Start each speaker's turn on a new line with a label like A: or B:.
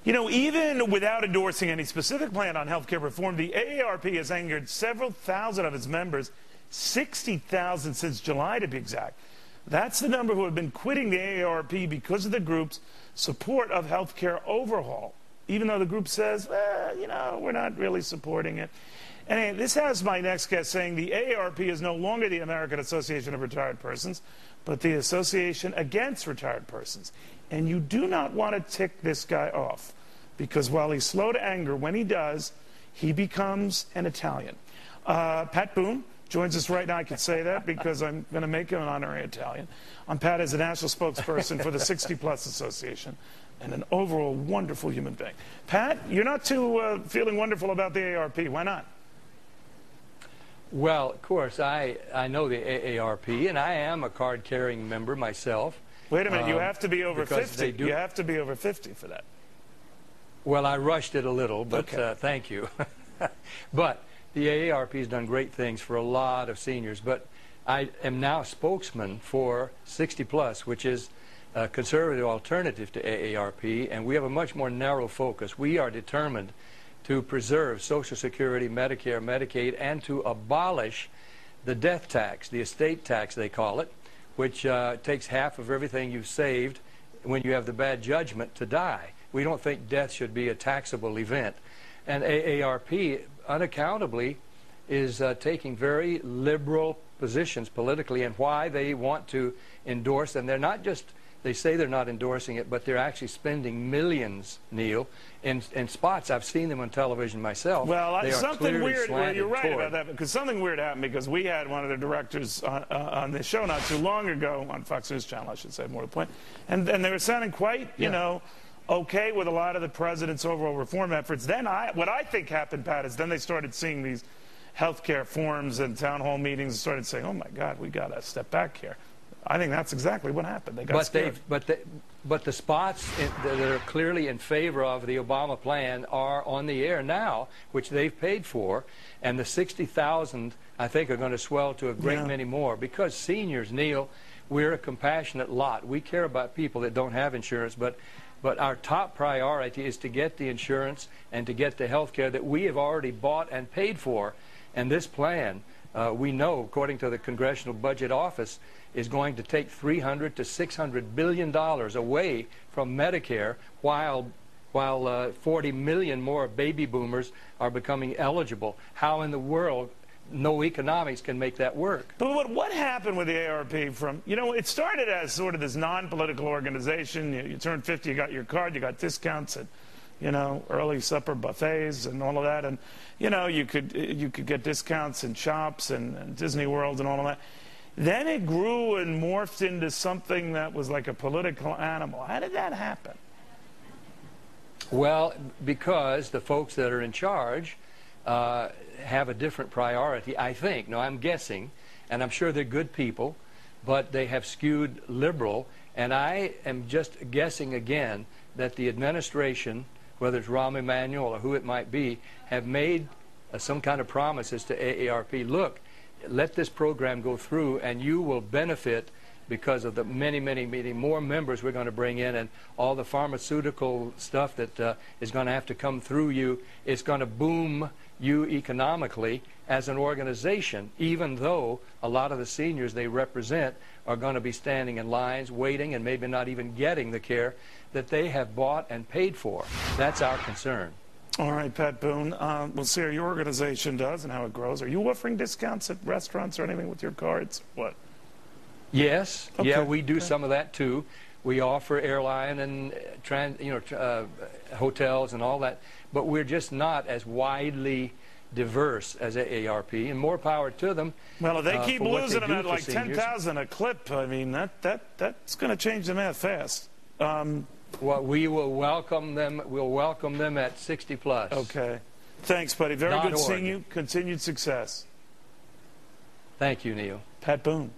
A: You know, even without endorsing any specific plan on health care reform, the AARP has angered several thousand of its members, 60,000 since July to be exact. That's the number who have been quitting the AARP because of the group's support of health care overhaul, even though the group says, you know, we're not really supporting it. And this has my next guest saying the AARP is no longer the American Association of Retired Persons, but the Association Against Retired Persons. And you do not want to tick this guy off, because while he's slow to anger, when he does, he becomes an Italian. Pat Boone joins us right now. I can say that because I'm going to make him an honorary Italian. Pat is a national spokesperson for the 60 Plus Association and an overall wonderful human being. Pat, you're not too feeling wonderful about the AARP. Why not?
B: Well, of course, I know the AARP, and I am a card-carrying member myself.
A: Wait a minute, you have to be over 50.
B: You
A: have to be over 50 for that.
B: Well, I rushed it a little, but
A: okay.
B: Thank you. But the AARP has done great things for a lot of seniors, but I am now spokesman for 60 Plus, which is a conservative alternative to AARP, and we have a much more narrow focus. We are determined to preserve Social Security, Medicare, Medicaid, and to abolish the death tax, the estate tax they call it, which takes half of everything you've saved when you have the bad judgment to die. We don't think death should be a taxable event. And AARP, unaccountably, is taking very liberal positions politically and why they want to endorse, and they're not just, they say they're not endorsing it, but they're actually spending millions, Neil, in spots. I've seen them on television myself.
A: Well, something weird,
B: well,
A: you're right about that, because something weird happened, because we had one of the directors on this show not too long ago, on Fox News Channel, I should say, more to the point, and they were sounding quite, you know, okay with a lot of the president's overall reform efforts. Then what I think happened, Pat, is then they started seeing these health care forums and town hall meetings and started saying, oh my God, we got to step back here. I think that's exactly what happened. They got scared.
B: But the spots that are clearly in favor of the Obama plan are on the air now, which they've paid for, and the 60,000, I think, are going to swell to a great many more, because seniors, Neil, we're a compassionate lot. We care about people that don't have insurance, but our top priority is to get the insurance and to get the health care that we have already bought and paid for. And this plan, we know, according to the Congressional Budget Office, is going to take $300 to $600 billion away from Medicare, while 40 million more baby boomers are becoming eligible. How in the world? No economics can make that work.
A: But what happened with the AARP from, you know, it started as sort of this non-political organization. You turned 50, you got your card, you got discounts at, you know, early supper buffets and all of that. And, you know, you could get discounts in shops and Disney World and all of that. Then it grew and morphed into something that was like a political animal. How did that happen?
B: Well, because the folks that are in charge have a different priority, I think. No, I'm guessing, and I'm sure they're good people, but they have skewed liberal, and I am just guessing again that the administration, whether it's Rahm Emanuel or who it might be, have made some kind of promises to AARP. Look, let this program go through, and you will benefit because of the many more members we're going to bring in, and all the pharmaceutical stuff that is going to have to come through you. It's going to boom you economically as an organization, even though a lot of the seniors they represent are going to be standing in lines, waiting, and maybe not even getting the care that they have bought and paid for. That's our concern.
A: All right, Pat Boone. We'll see how your organization does and how it grows. Are you offering discounts at restaurants or anything with your cards? What?
B: Yes.
A: Okay.
B: Yeah, we do some of that too. We offer airline and hotels and all that, but we're just not as widely diverse as AARP, and more power to them.
A: Well, if they keep losing them at like 10,000 a clip, I mean, that's going to change the math fast.
B: Well, we will welcome them. We'll welcome them at 60 Plus.
A: Okay. Thanks, buddy. Very good seeing you. Continued success.
B: Thank you, Neil.
A: Pat Boone.